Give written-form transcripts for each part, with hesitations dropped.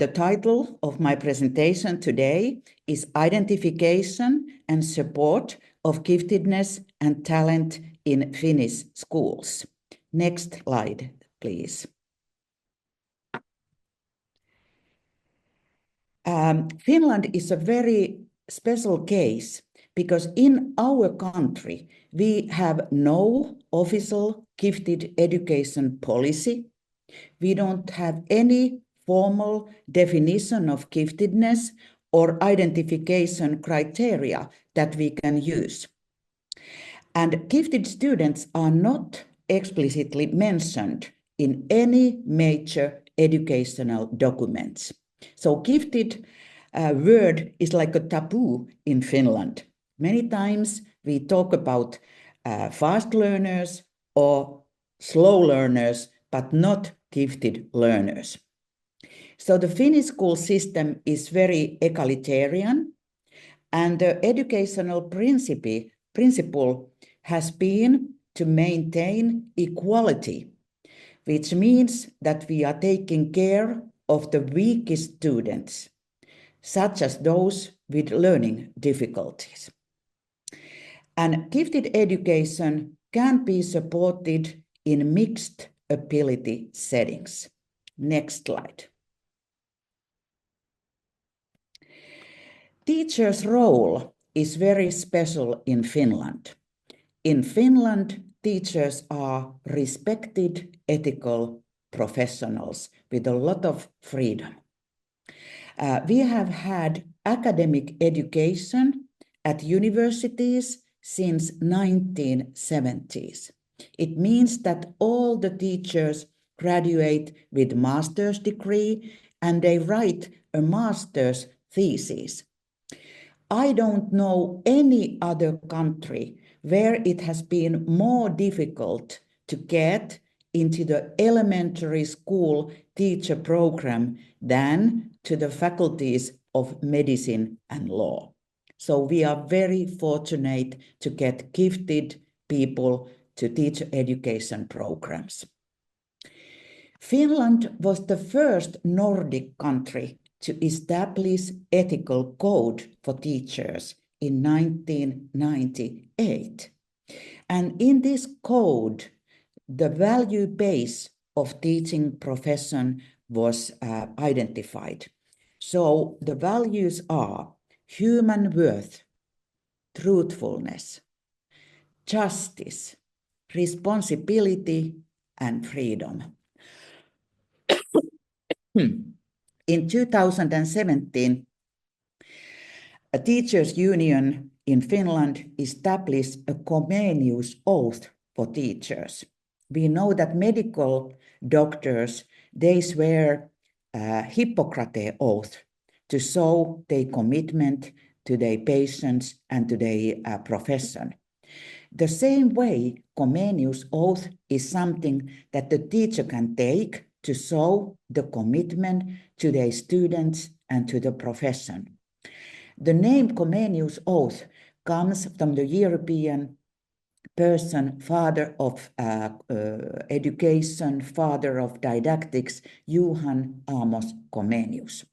The title of my presentation today is Identification and Support of Giftedness and Talent in Finnish Schools. Next slide, please. Finland is a very special case because in our country, we have no official gifted education policy. We don't have any formal definition of giftedness or identification criteria that we can use. And gifted students are not explicitly mentioned in any major educational documents. So gifted word is like a taboo in Finland. Many times we talk about fast learners or slow learners, but not gifted learners. So the Finnish school system is very egalitarian, and the educational principle has been to maintain equality, which means that we are taking care of the weakest students, such as those with learning difficulties. And gifted education can be supported in mixed ability settings. Next slide. Teachers' role is very special in Finland. In Finland, teachers are respected ethical professionals with a lot of freedom. We have had academic education at universities since 1970s. It means that all the teachers graduate with master's degree and they write a master's thesis. I don't know any other country where it has been more difficult to get into the elementary school teacher program than to the faculties of medicine and law. So we are very fortunate to get gifted people to teacher education programs. Finland was the first Nordic country to establish ethical code for teachers in 1998. And in this code, the value base of teaching profession was identified. So the values are human worth, truthfulness, justice, responsibility, and freedom. In 2017, a teachers' union in Finland established a comenius oath for teachers. We know that medical doctors, they swear a Hippocrates oath to show their commitment to their patients and to their profession. The same way, comenius oath is something that the teacher can take to show the commitment to their students and to the profession. The name comenius oath comes from the European person, father of education, father of didactics, Johan Amos Comenius.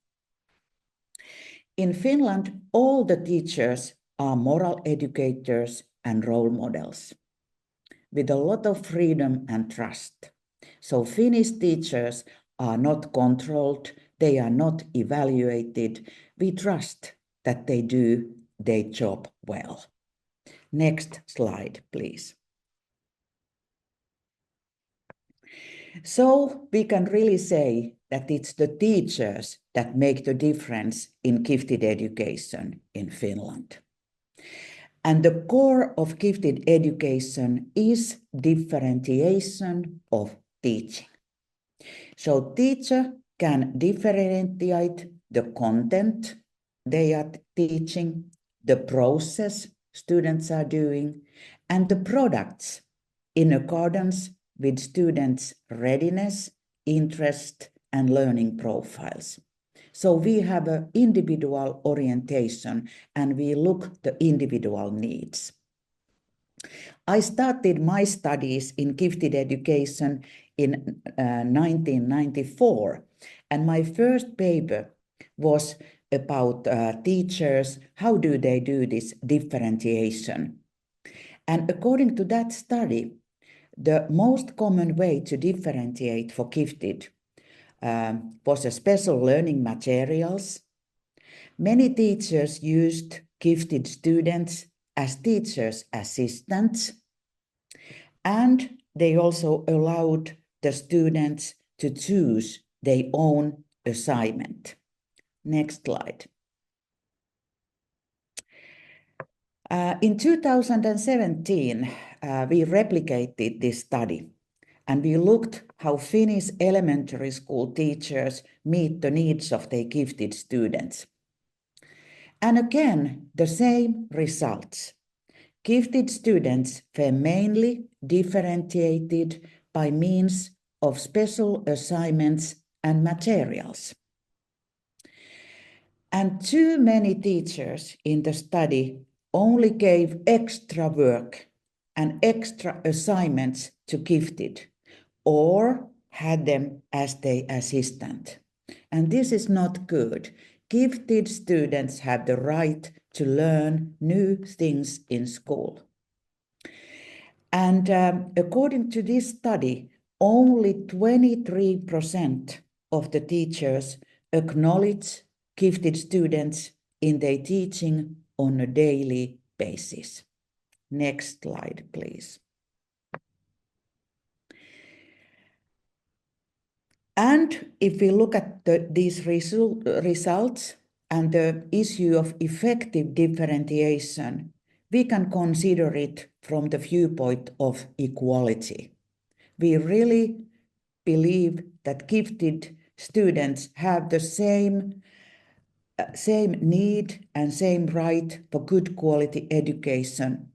In Finland, all the teachers are moral educators and role models with a lot of freedom and trust. So Finnish teachers are not controlled, they are not evaluated. We trust that they do their job well. Next slide, please. So we can really say that it's the teachers that make the difference in gifted education in Finland. And the core of gifted education is differentiation of teaching. So teacher can differentiate the content they are teaching, the process students are doing, and the products in accordance with students' readiness, interest, and learning profiles. So we have an individual orientation and we look the individual needs. I started my studies in gifted education in 1994. And my first paper was about teachers, how do they do this differentiation? And according to that study, the most common way to differentiate for gifted was a special learning materials. Many teachers used gifted students as teachers' assistants, and they also allowed the students to choose their own assignment. Next slide. In 2017, we replicated this study, and we looked how Finnish elementary school teachers meet the needs of their gifted students. And again, the same results. Gifted students were mainly differentiated by means of special assignments and materials. And too many teachers in the study only gave extra work and extra assignments to gifted, or had them as their assistant. And this is not good. Gifted students have the right to learn new things in school. And according to this study, only 23% of the teachers acknowledge gifted students in their teaching on a daily basis. Next slide, please. And if we look at these results and the issue of effective differentiation, we can consider it from the viewpoint of equality. We really believe that gifted students have the same need and same right for good quality education.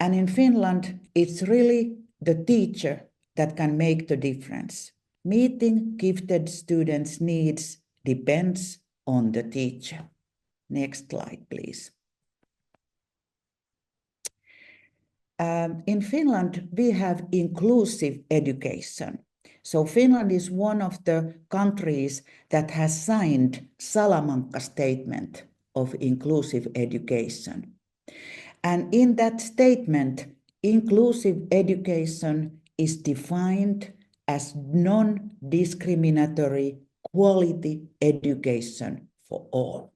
And in Finland, it's really the teacher that can make the difference. Meeting gifted students' needs depends on the teacher. Next slide, please. In Finland, we have inclusive education. So Finland is one of the countries that has signed Salamanca Statement of Inclusive Education. And in that statement, inclusive education is defined as non-discriminatory quality education for all.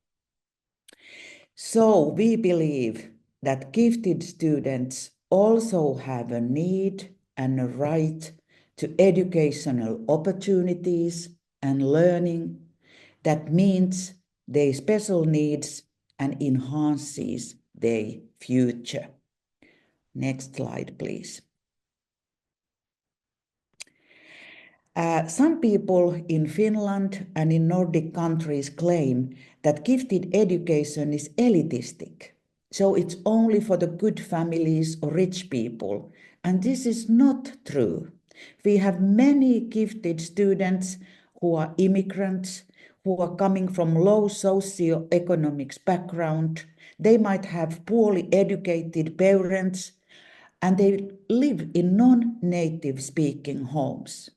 So we believe that gifted students also have a need and a right to educational opportunities and learning that meets their special needs and enhances their future. Next slide, please. Some people in Finland and in Nordic countries claim that gifted education is elitistic. So it's only for the good families or rich people. And this is not true. We have many gifted students who are immigrants, who are coming from low socioeconomic background. They might have poorly educated parents, and they live in non-native speaking homes.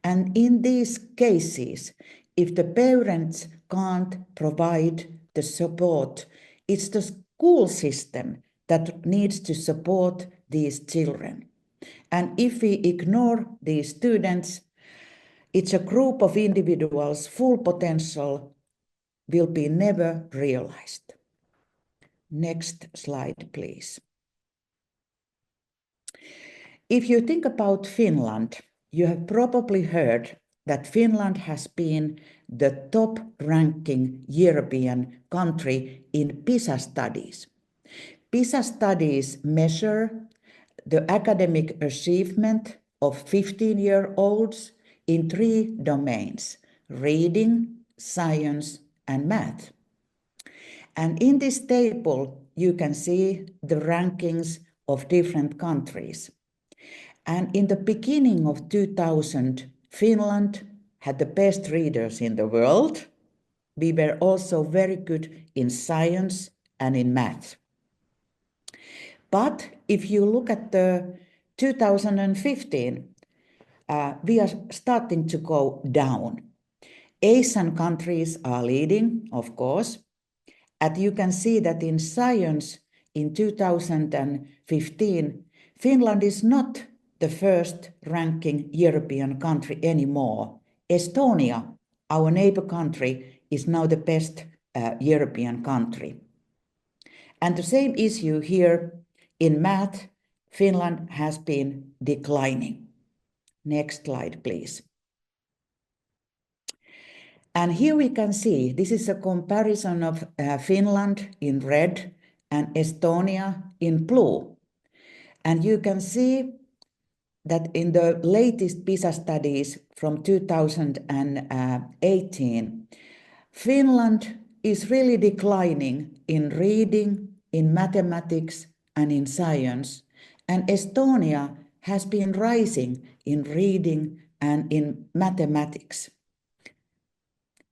And in these cases, if the parents can't provide the support, it's the school system that needs to support these children. And if we ignore these students, it's a group of individuals' full potential will be never realized. Next slide, please. If you think about Finland, you have probably heard that Finland has been the top-ranking European country in PISA studies. PISA studies measure the academic achievement of 15-year-olds in 3 domains: reading, science, and math. And in this table, you can see the rankings of different countries. And in the beginning of 2000, Finland had the best readers in the world. We were also very good in science and in math. But if you look at the 2015, we are starting to go down. Asian countries are leading, of course. And you can see that in science in 2015, Finland is not the first ranking European country anymore. Estonia, our neighbor country, is now the best European country. And the same issue here in math, Finland has been declining. Next slide, please. And here we can see, this is a comparison of Finland in red and Estonia in blue. And you can see that in the latest PISA studies from 2018, Finland is really declining in reading, in mathematics, and in science. And Estonia has been rising in reading and in mathematics.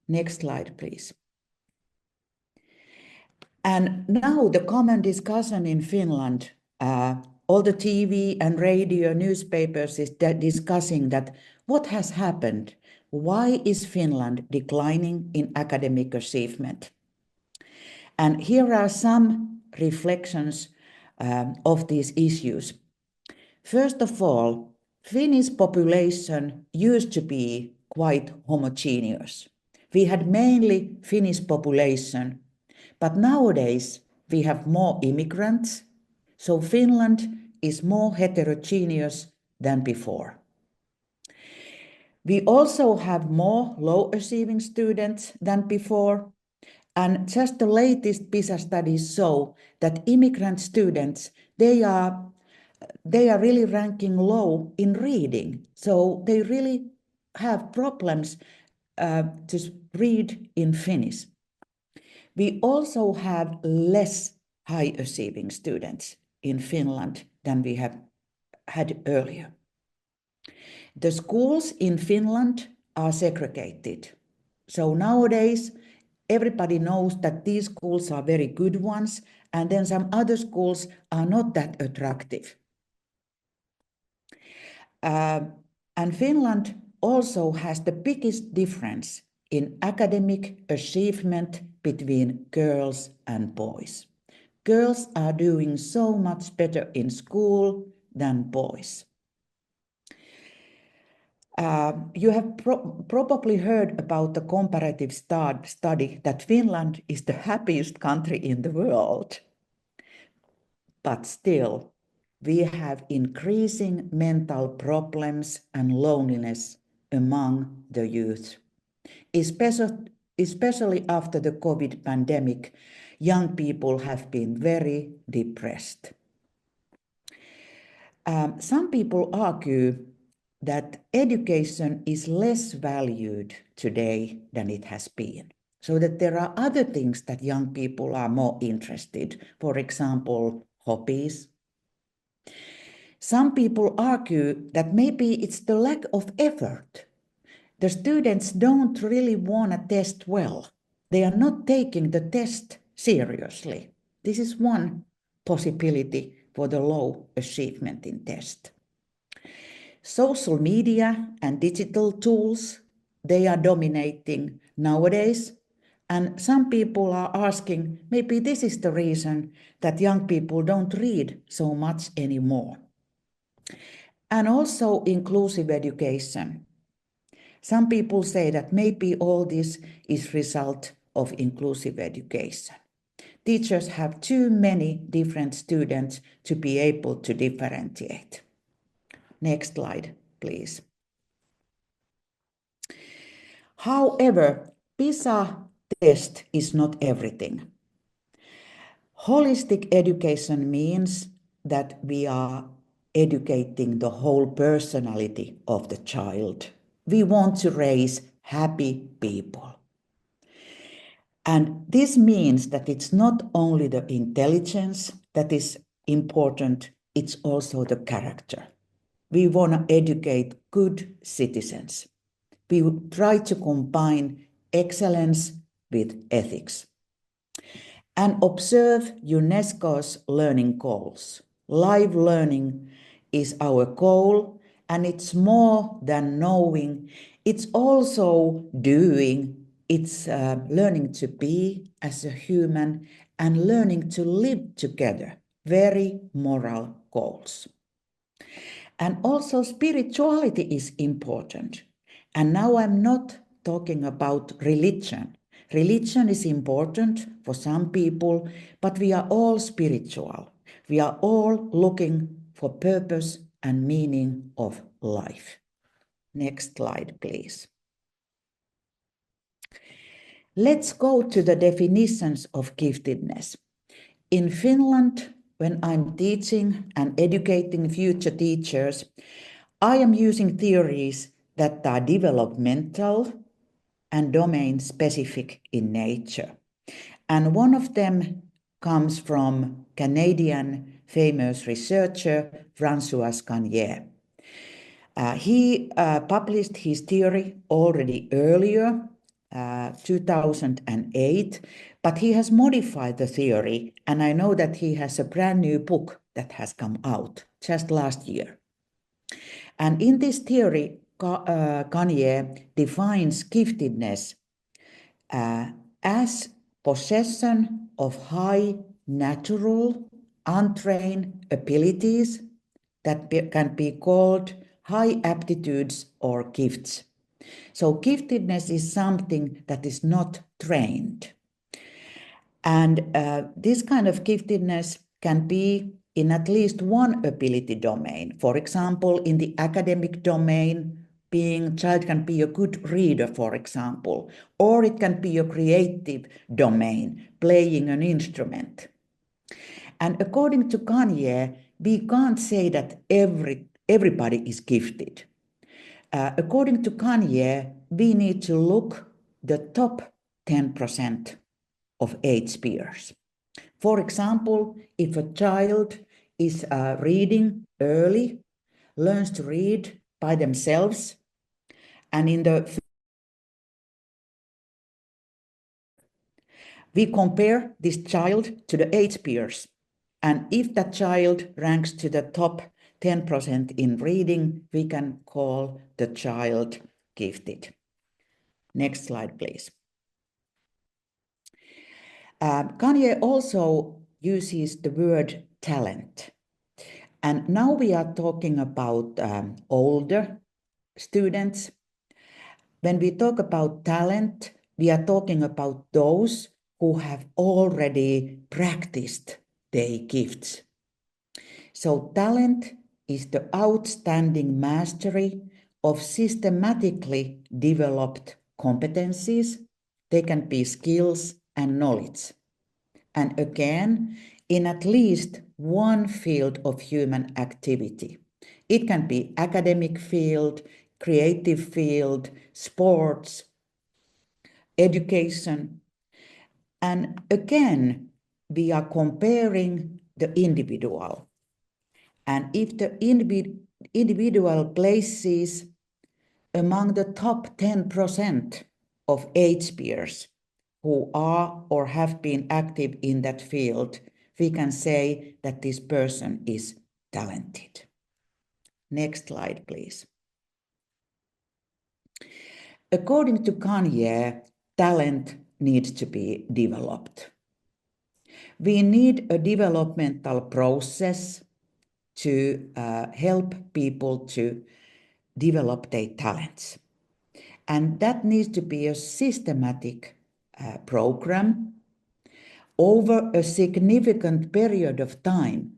Next slide, please. And now the common discussion in Finland, all the TV and radio newspapers is discussing that what has happened? Why is Finland declining in academic achievement? And here are some reflections of these issues. First of all, Finnish population used to be quite homogeneous. We had mainly Finnish population, but nowadays we have more immigrants, so Finland is more heterogeneous than before. We also have more low-achieving students than before, and just the latest PISA studies show that immigrant students, they are really ranking low in reading, so they really have problems to read in Finnish. We also have less high-achieving students in Finland than we have had earlier. The schools in Finland are segregated. So nowadays, everybody knows that these schools are very good ones, and then some other schools are not that attractive. And Finland also has the biggest difference in academic achievement between girls and boys. Girls are doing so much better in school than boys. You have probably heard about the comparative study that Finland is the happiest country in the world. But still, we have increasing mental problems and loneliness among the youth. Especially after the COVID pandemic, young people have been very depressed. Some people argue that education is less valued today than it has been. So that there are other things that young people are more interested, for example, hobbies. Some people argue that maybe it's the lack of effort. The students don't really want to test well. They are not taking the test seriously. This is one possibility for the low achievement in test. Social media and digital tools, they are dominating nowadays. And some people are asking, maybe this is the reason that young people don't read so much anymore. And also inclusive education. Some people say that maybe all this is result of inclusive education. Teachers have too many different students to be able to differentiate. Next slide, please. However, PISA test is not everything. Holistic education means that we are educating the whole personality of the child. We want to raise happy people. And this means that it's not only the intelligence that is important, it's also the character. We want to educate good citizens. We would try to combine excellence with ethics. And observe UNESCO's learning goals. Live learning is our goal, And it's more than knowing, it's also doing, it's learning to be as a human and learning to live together. Very moral goals. And also spirituality is important. And now I'm not talking about religion. Religion is important for some people, but we are all spiritual. We are all looking for purpose and meaning of life. Next slide, please. Let's go to the definitions of giftedness. In Finland, when I'm teaching and educating future teachers, I am using theories that are developmental and domain-specific in nature. And one of them comes from Canadian famous researcher François Gagnier. He published his theory already earlier, 2008, but he has modified the theory, and I know that he has a brand new book that has come out just last year. And in this theory, Gagnier defines giftedness as possession of high natural, untrained abilities that can be called high aptitudes or gifts. So giftedness is something that is not trained. And this kind of giftedness can be in at least one ability domain. For example, in the academic domain, child can be a good reader, for example, or it can be a creative domain, playing an instrument. And according to Gagnier, we can't say that everybody is gifted. According to Gagnier, we need to look the top 10% of age peers. For example, if a child is reading early, learns to read by themselves, and we compare this child to the age peers. And if that child ranks to the top 10% in reading, we can call the child gifted. Next slide, please. Gagnier also uses the word talent. And now we are talking about older students. When we talk about talent, we are talking about those who have already practiced their gifts. So talent is the outstanding mastery of systematically developed competencies. They can be skills and knowledge. And again, in at least one field of human activity. It can be academic field, creative field, sports, education. And again, we are comparing the individual. And if the individual places among the top 10% of age peers who are or have been active in that field, we can say that this person is talented. Next slide, please. According to Gagnier, talent needs to be developed. We need a developmental process to help people to develop their talents. And that needs to be a systematic program over a significant period of time.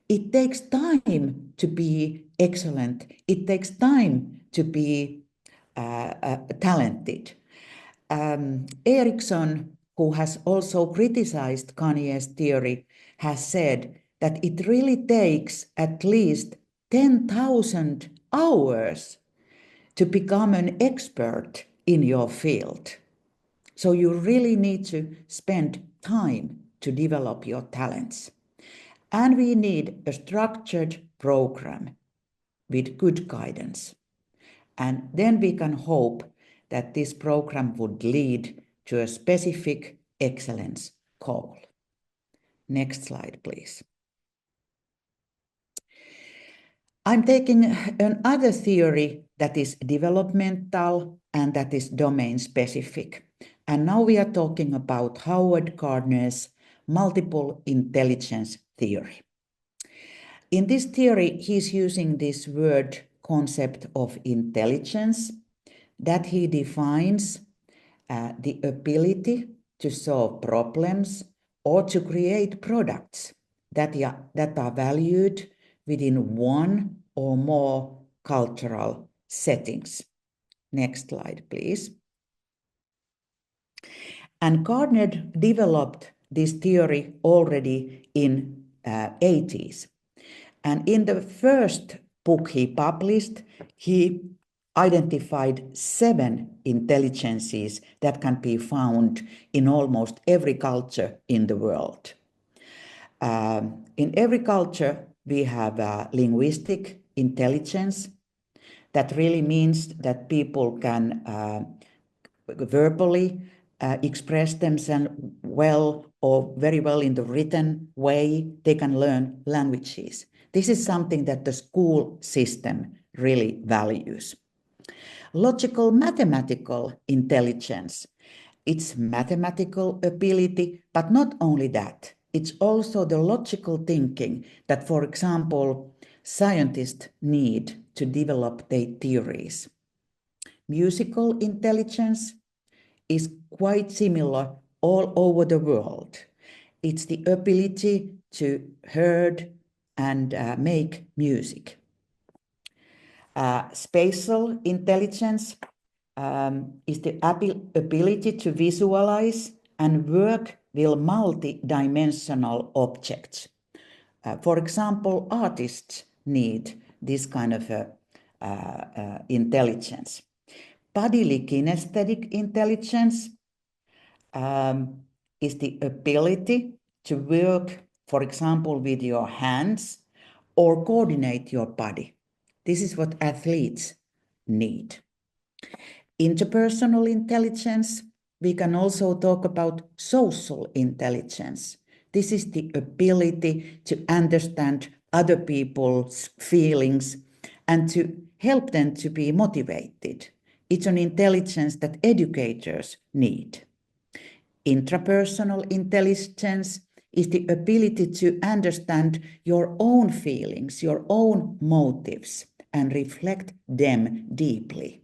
It takes time to be excellent. It takes time to be talented. Erickson, who has also criticized Gagnier's theory, has said that it really takes at least 10,000 hours to become an expert in your field. So you really need to spend time to develop your talents. And we need a structured program with good guidance. And then we can hope that this program would lead to a specific excellence goal. Next slide, please. I'm taking another theory that is developmental and that is domain specific. And now we are talking about Howard Gardner's multiple intelligence theory. In this theory, he's using this word concept of intelligence that he defines the ability to solve problems or to create products that are valued within one or more cultural settings. Next slide, please. And Gardner developed this theory already in 80s. And in the first book he published, he identified 7 intelligences that can be found in almost every culture in the world. In every culture, we have linguistic intelligence. That really means that people can verbally express themselves well or very well in the written way. They can learn languages. This is something that the school system really values. Logical mathematical intelligence. It's mathematical ability, but not only that. It's also the logical thinking that, for example, scientists need to develop their theories. Musical intelligence is quite similar all over the world. It's the ability to hear and make music. Spatial intelligence is the ability to visualize and work with multi-dimensional objects. For example, artists need this kind of intelligence. Bodily kinesthetic intelligence is the ability to work, for example, with your hands or coordinate your body. This is what athletes need. Interpersonal intelligence, we can also talk about social intelligence. This is the ability to understand other people's feelings and to help them to be motivated. It's an intelligence that educators need. Intrapersonal intelligence is the ability to understand your own feelings, your own motives, and reflect them deeply.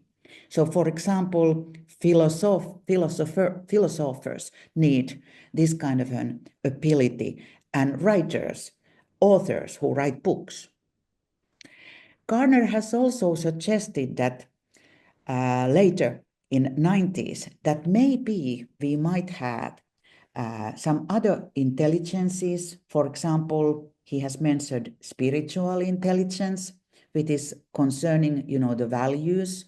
So, for example, philosophers need this kind of an ability, and writers, authors who write books. Gardner has also suggested that later in 90s that maybe we might have some other intelligences. For example, he has mentioned spiritual intelligence, which is concerning, the values,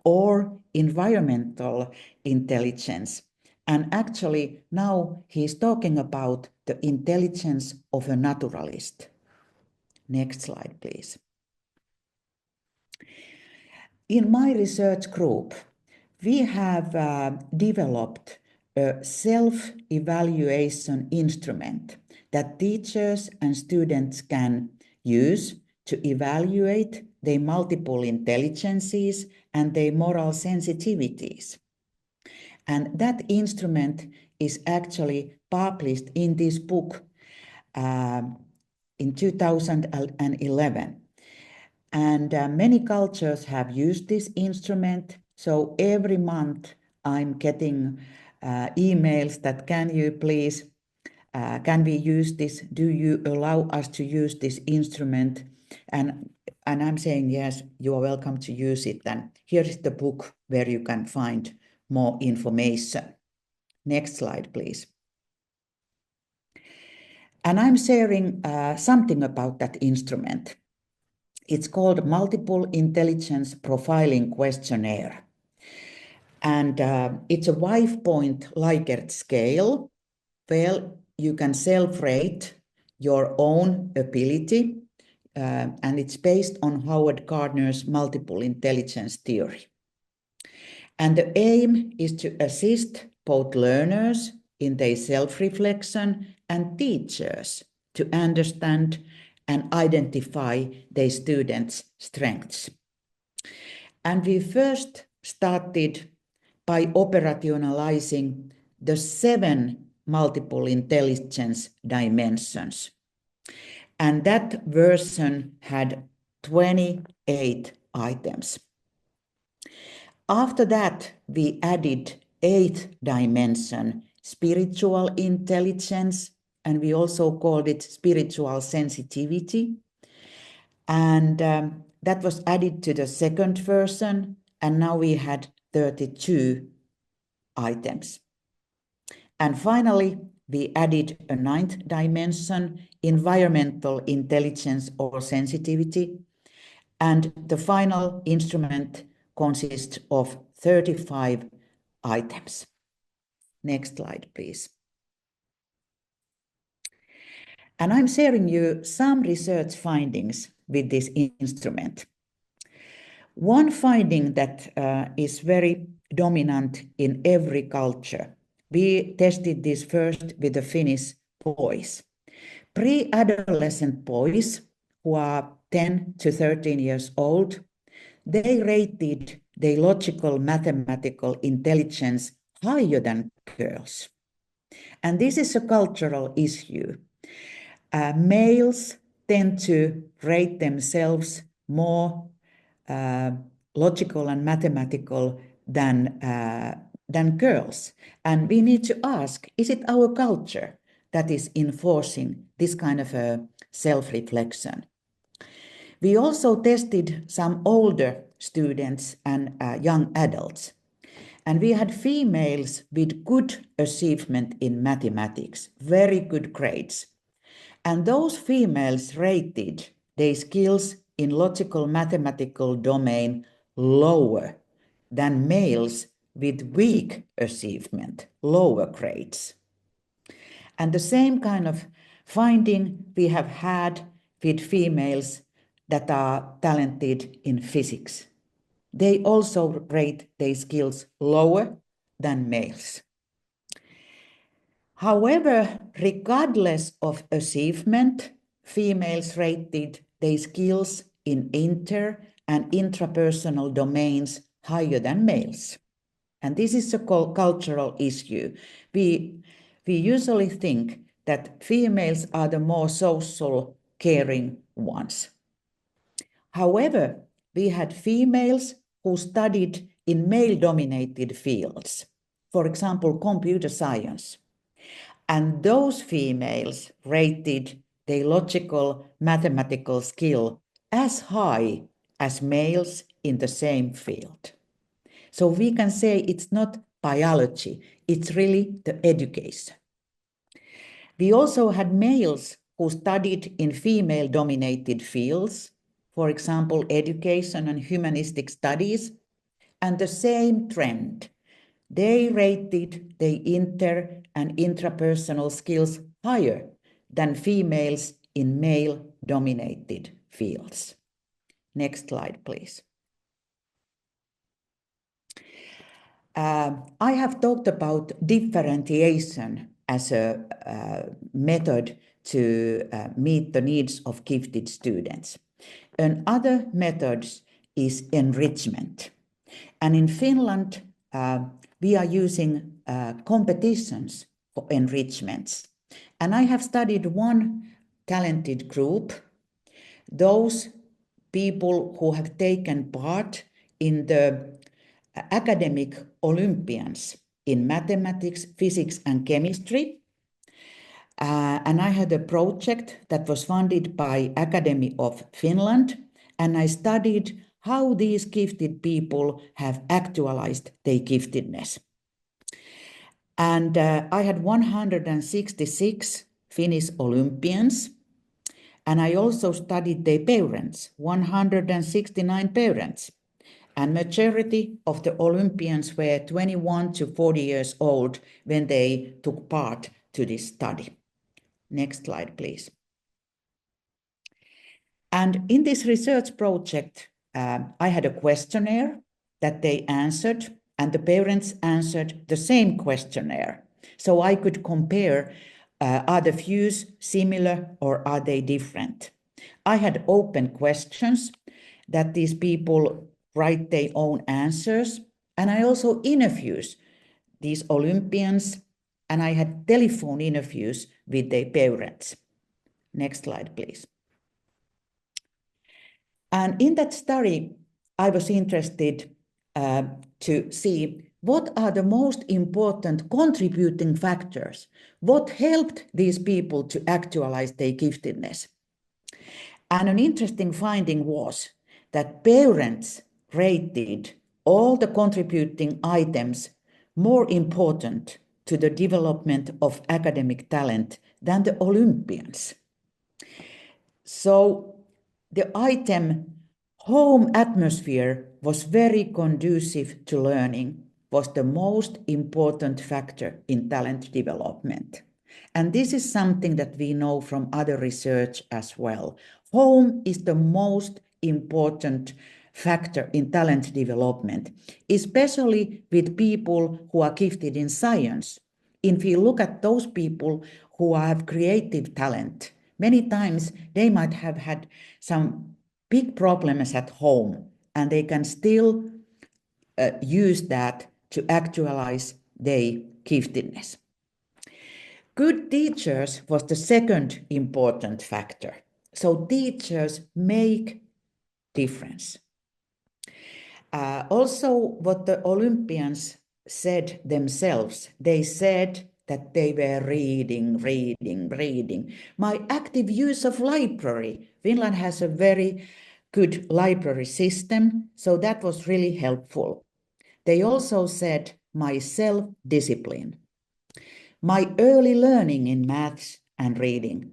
or environmental intelligence. And actually, now he's talking about the intelligence of a naturalist. Next slide, please. In my research group, we have developed a self-evaluation instrument that teachers and students can use to evaluate their multiple intelligences and their moral sensitivities. And that instrument is actually published in this book in 2011. And many cultures have used this instrument. So every month I'm getting emails that can you please, can we use this? Do you allow us to use this instrument? And I'm saying, yes, you are welcome to use it. And here is the book where you can find more information. Next slide, please. And I'm sharing something about that instrument. It's called Multiple Intelligence Profiling Questionnaire. And it's a 5-point Likert scale. Well, you can self-rate your own ability, and it's based on Howard Gardner's multiple intelligence theory. And the aim is to assist both learners in their self-reflection and teachers to understand and identify their students' strengths. And we first started by operationalizing the 7 multiple intelligence dimensions. And that version had 28 items. After that, we added 8th dimension, spiritual intelligence, and we also called it spiritual sensitivity. And that was added to the 2nd version, and now we had 32 items. And finally, we added a 9th dimension, environmental intelligence or sensitivity. And the final instrument consists of 35 items. Next slide, please. And I'm sharing you some research findings with this instrument. One finding that is very dominant in every culture. We tested this first with the Finnish boys. Pre-adolescent boys who are 10 to 13 years old, they rated their logical mathematical intelligence higher than girls. And this is a cultural issue. Males tend to rate themselves more logical and mathematical than girls. And we need to ask, is it our culture that is enforcing this kind of a self-reflection? We also tested some older students and young adults. And we had females with good achievement in mathematics, very good grades. And those females rated their skills in logical mathematical domain lower than males with weak achievement, lower grades. And the same kind of finding we have had with females that are talented in physics. They also rate their skills lower than males. However, regardless of achievement, females rated their skills in inter- and intrapersonal domains higher than males. And this is a cultural issue. We usually think that females are the more social, caring ones. However, we had females who studied in male-dominated fields, for example, computer science. And those females rated their logical mathematical skill as high as males in the same field. So we can say it's not biology, it's really the education. We also had males who studied in female-dominated fields, for example, education and humanistic studies, and the same trend. They rated their inter- and intrapersonal skills higher than females in male-dominated fields. Next slide, please. I have talked about differentiation as a method to meet the needs of gifted students. Another method is enrichment. And in Finland, we are using competitions for enrichments. And I have studied one talented group, those people who have taken part in the academic Olympians in mathematics, physics, and chemistry. And I had a project that was funded by Academy of Finland, and I studied how these gifted people have actualized their giftedness. And I had 166 Finnish Olympians, and I also studied their parents, 169 parents. And majority of the Olympians were 21 to 40 years old when they took part to this study. Next slide, please. And in this research project, I had a questionnaire that they answered, and the parents answered the same questionnaire. So I could compare, are the views similar or are they different? I had open questions that these people write their own answers. And I also interviews these Olympians, and I had telephone interviews with their parents. Next slide, please. And in that study, I was interested to see what are the most important contributing factors, what helped these people to actualize their giftedness. And an interesting finding was that parents rated all the contributing items more important to the development of academic talent than the Olympians. So the item home atmosphere was very conducive to learning, was the most important factor in talent development. And this is something that we know from other research as well. Home is the most important factor in talent development, especially with people who are gifted in science. If you look at those people who have creative talent, many times they might have had some big problems at home, and they can still use that to actualize their giftedness. Good teachers was the second important factor. So teachers make difference. Also, what the Olympians said themselves, they said that they were reading. My active use of library. Finland has a very good library system, so that was really helpful. They also said my self-discipline, my early learning in maths and reading,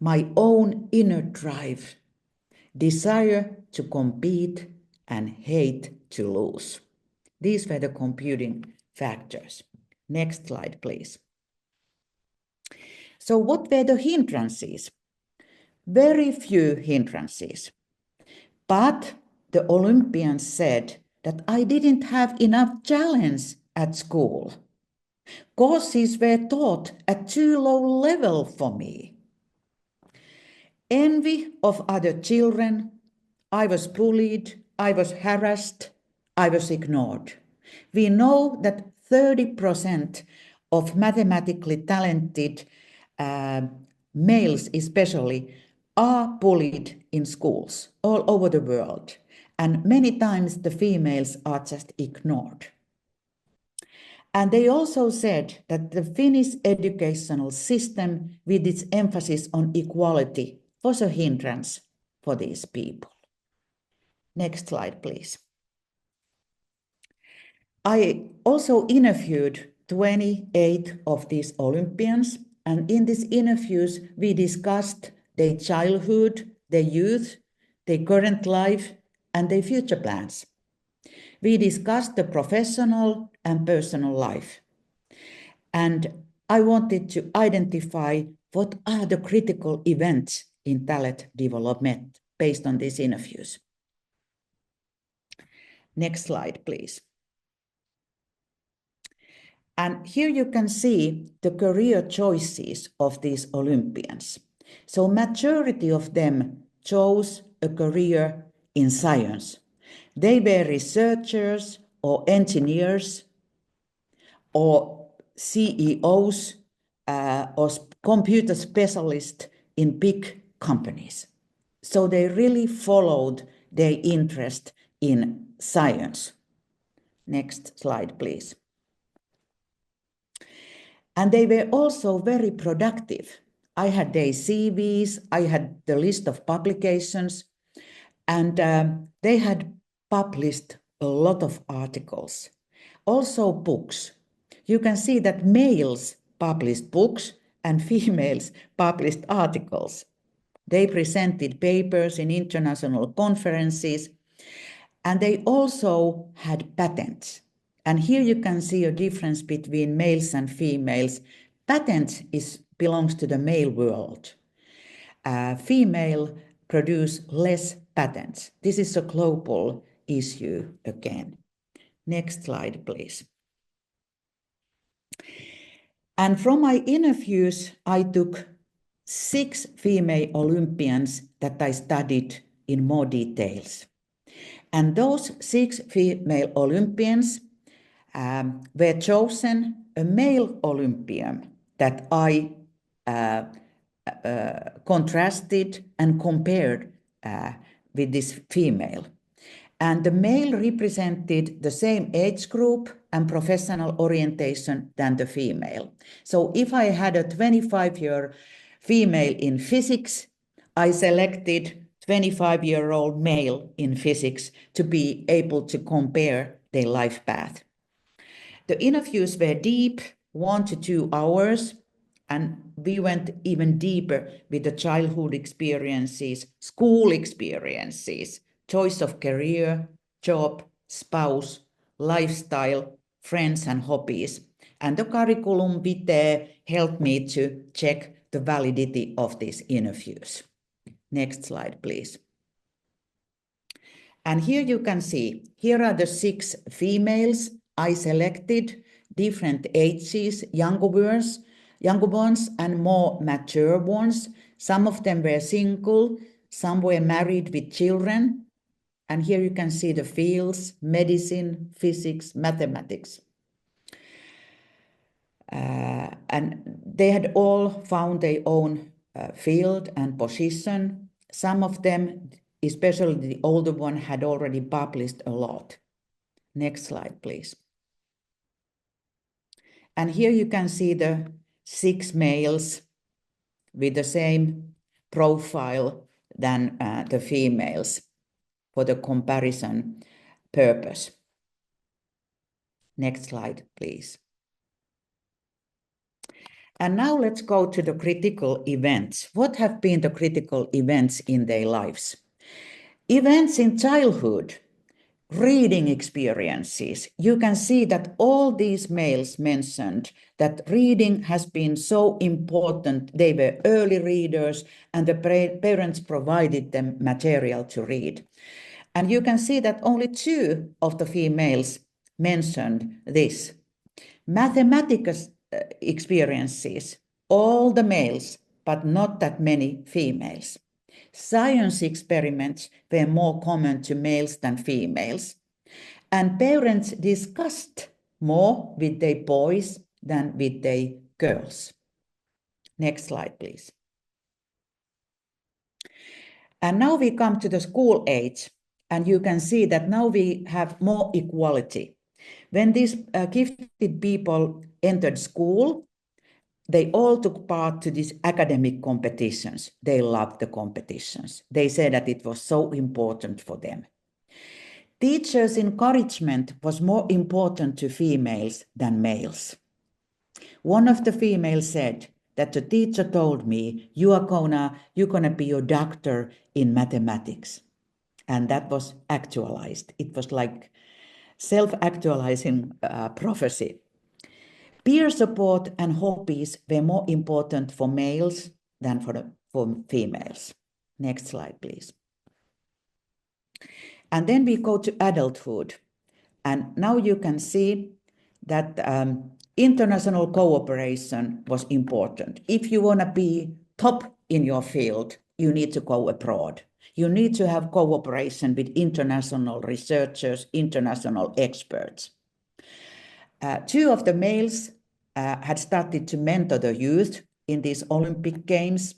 my own inner drive, desire to compete and hate to lose. These were the computing factors. Next slide, please. So what were the hindrances? Very few hindrances. But the Olympians said that I didn't have enough challenge at school. Courses were taught at too low level for me. Envy of other children. I was bullied, I was harassed, I was ignored. We know that 30% of mathematically talented males especially are bullied in schools all over the world. And many times the females are just ignored. And they also said that the Finnish educational system, with its emphasis on equality, was a hindrance for these people. Next slide, please. I also interviewed 28 of these Olympians, and in these interviews, we discussed their childhood, their youth, their current life, and their future plans. We discussed the professional and personal life. And I wanted to identify what are the critical events in talent development based on these interviews. Next slide, please. And here you can see the career choices of these Olympians. So majority of them chose a career in science. They were researchers or engineers or CEOs or computer specialists in big companies. So they really followed their interest in science. Next slide, please. And they were also very productive. I had their CVs, I had the list of publications, and they had published a lot of articles. Also books. You can see that males published books and females published articles. They presented papers in international conferences, and they also had patents. And here you can see a difference between males and females. Patents belongs to the male world. Female produce less patents. This is a global issue again. Next slide, please. And from my interviews, I took 6 female Olympians that I studied in more details. And those 6 female Olympians were chosen a male Olympian that I contrasted and compared with this female. And the male represented the same age group and professional orientation than the female. So if I had a 25-year female in physics, I selected 25-year-old male in physics to be able to compare their life path. The interviews were deep, 1 to 2 hours, and we went even deeper with the childhood experiences, school experiences, choice of career, job, spouse, lifestyle, friends and hobbies. And the curriculum vitae helped me to check the validity of these interviews. Next slide, please. And here you can see, here are the 6 females I selected, different ages, younger ones and more mature ones. Some of them were single, some were married with children. And here you can see the fields, medicine, physics, mathematics. And they had all found their own field and position. Some of them, especially the older one, had already published a lot. Next slide, please. And here you can see the 6 males with the same profile than the females for the comparison purpose. Next slide, please. And now let's go to the critical events. What have been the critical events in their lives? Events in childhood, reading experiences. You can see that all these males mentioned that reading has been so important. They were early readers and the parents provided them material to read. And you can see that only 2 of the females mentioned this. Mathematics experiences, all the males, but not that many females. Science experiments were more common to males than females. And parents discussed more with their boys than with their girls. Next slide, please. And now we come to the school age, and you can see that now we have more equality. When these gifted people entered school, they all took part to these academic competitions. They loved the competitions. They said that it was so important for them. Teachers' encouragement was more important to females than males. One of the females said that the teacher told me, you're gonna be a doctor in mathematics. And that was actualized. It was like self-actualizing prophecy. Peer support and hobbies were more important for males than for females. Next slide, please. And then we go to adulthood. And now you can see that international cooperation was important. If you want to be top in your field, you need to go abroad. You need to have cooperation with international researchers, international experts. 2 of the males had started to mentor the youth in these Olympic Games.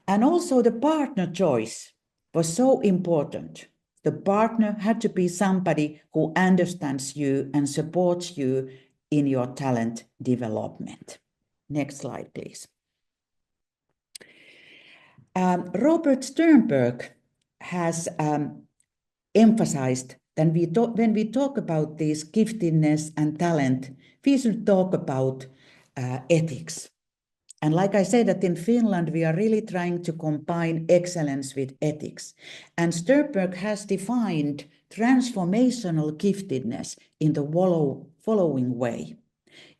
And also the partner choice was so important. The partner had to be somebody who understands you and supports you in your talent development. Next slide, please. Robert Sternberg has emphasized that when we talk about this giftedness and talent, we should talk about ethics. And like I said, that in Finland, we are really trying to combine excellence with ethics. And Sternberg has defined transformational giftedness in the following way.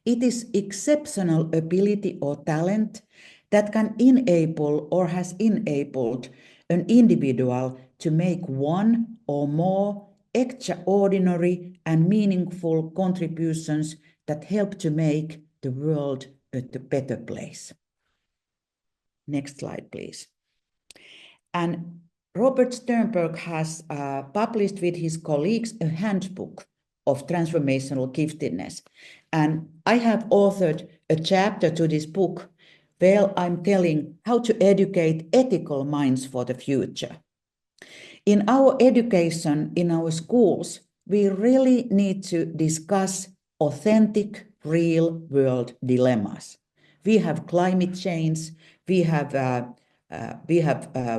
It is exceptional ability or talent that can enable or has enabled an individual to make one or more extraordinary and meaningful contributions that help to make the world a better place. Next slide, please. And Robert Sternberg has published with his colleagues a handbook of transformational giftedness. And I have authored a chapter to this book where I'm telling how to educate ethical minds for the future. In our education, in our schools, we really need to discuss authentic, real-world dilemmas. We have climate change, we have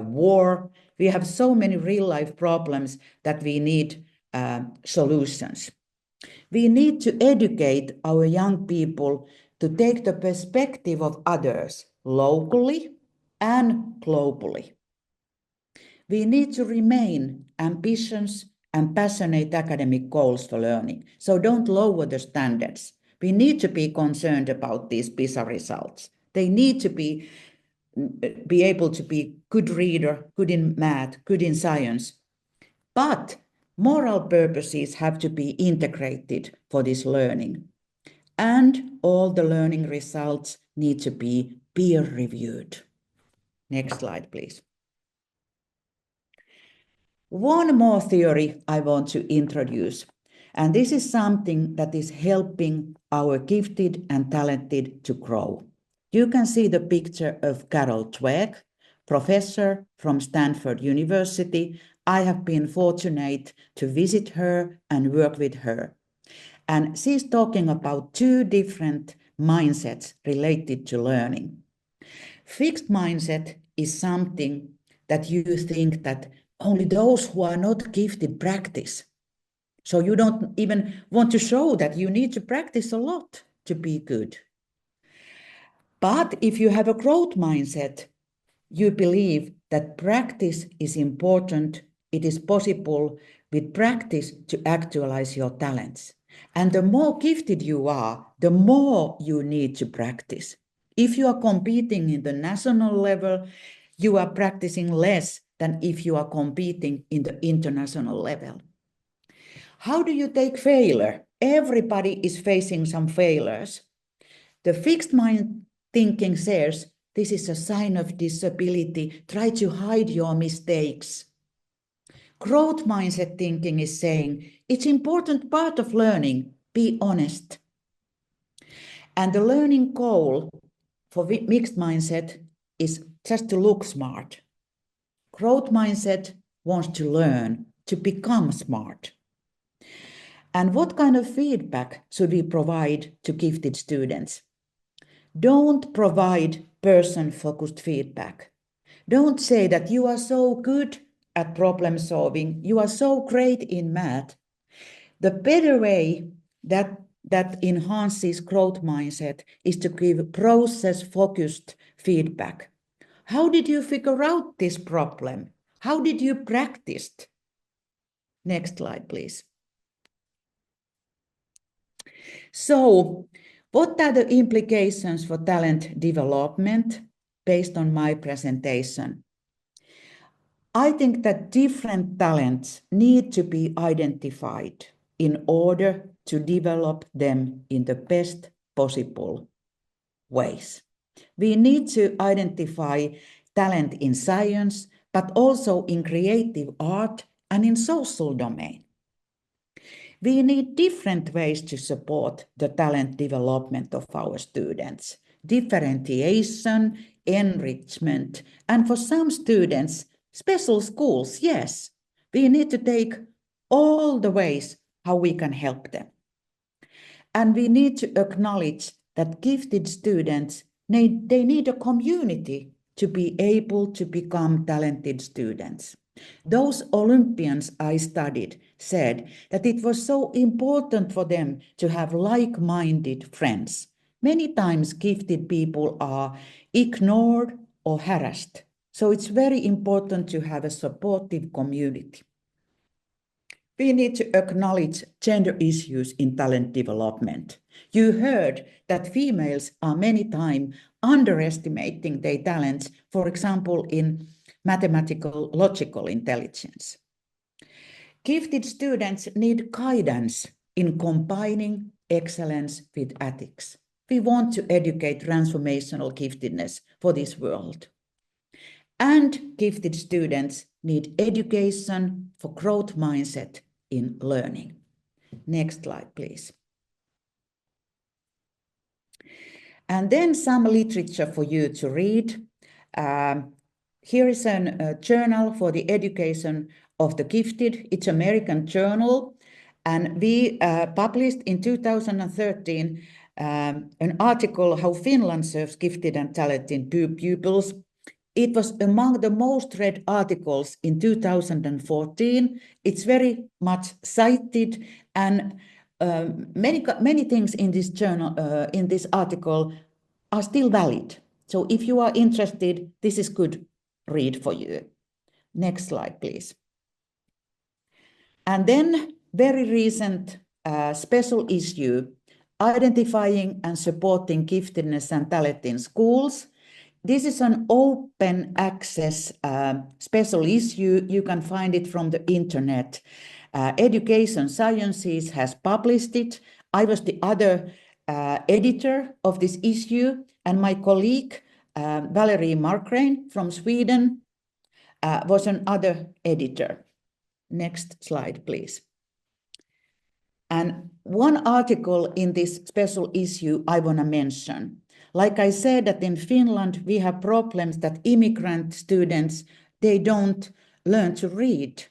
war, we have so many real-life problems that we need solutions. We need to educate our young people to take the perspective of others locally and globally. We need to remain ambitious and passionate academic goals for learning. So don't lower the standards. We need to be concerned about these PISA results. They need to be able to be good reader, good in math, good in science. But moral purposes have to be integrated for this learning. And all the learning results need to be peer reviewed. Next slide, please. One more theory I want to introduce, and this is something that is helping our gifted and talented to grow. You can see the picture of Carol Dweck, professor from Stanford University. I have been fortunate to visit her and work with her. And she's talking about two different mindsets related to learning. Fixed mindset is something that you think that only those who are not gifted practice. So you don't even want to show that you need to practice a lot to be good. But if you have a growth mindset, you believe that practice is important. It is possible with practice to actualize your talents. And the more gifted you are, the more you need to practice. If you are competing in the national level, you are practicing less than if you are competing in the international level. How do you take failure? Everybody is facing some failures. The fixed mind thinking says, this is a sign of disability. Try to hide your mistakes. Growth mindset thinking is saying, it's an important part of learning. Be honest. And the learning goal for mixed mindset is just to look smart. Growth mindset wants to learn, to become smart. And what kind of feedback should we provide to gifted students? Don't provide person-focused feedback. Don't say that you are so good at problem solving, you are so great in math. The better way that enhances growth mindset is to give process-focused feedback. How did you figure out this problem? How did you practice? Next slide, please. So, what are the implications for talent development based on my presentation? I think that different talents need to be identified in order to develop them in the best possible ways. We need to identify talent in science, but also in creative art and in social domain. We need different ways to support the talent development of our students. Differentiation, enrichment, and for some students, special schools, yes. We need to take all the ways how we can help them. And we need to acknowledge that gifted students, they need a community to be able to become talented students. Those Olympians I studied said that it was so important for them to have like-minded friends. Many times gifted people are ignored or harassed. So it's very important to have a supportive community. We need to acknowledge gender issues in talent development. You heard that females are many times underestimating their talents, for example, in mathematical logical intelligence. Gifted students need guidance in combining excellence with ethics. We want to educate transformational giftedness for this world. and gifted students need education for growth mindset in learning. Next slide, please. And then some literature for you to read. Here is a journal for the education of the gifted. It's an American journal. And we published in 2013 an article, How Finland Serves Gifted and Talented Pupils. It was among the most read articles in 2014. It's very much cited, and many things in this journal, in this article, are still valid. So if you are interested, this is good read for you. Next slide, please. And then very recent special issue, identifying and supporting giftedness and talent in schools. This is an open access special issue. You can find it from the internet. Education Sciences has published it. I was the other editor of this issue, and my colleague, Valerie Markrein from Sweden, was another editor. Next slide, please. And one article in this special issue I want to mention. Like I said, that in Finland, we have problems that immigrant students, they don't learn to read.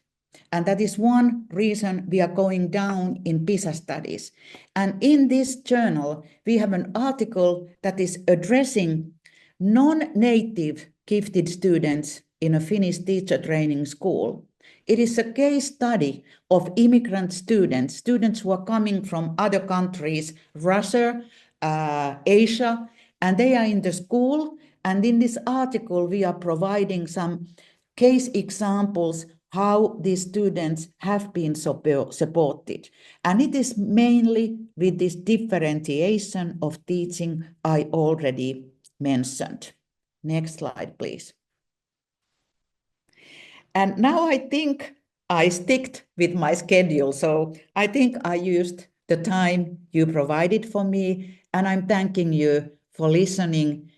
And that is one reason we are going down in PISA studies. And in this journal, we have an article that is addressing non-native gifted students in a Finnish teacher training school. It is a case study of immigrant students, students who are coming from other countries, Russia, Asia, and they are in the school. And in this article, we are providing some case examples how these students have been supported. And it is mainly with this differentiation of teaching I already mentioned. Next slide, please. And now I think I sticked with my schedule. So I think I used the time you provided for me, and I'm thanking you for listening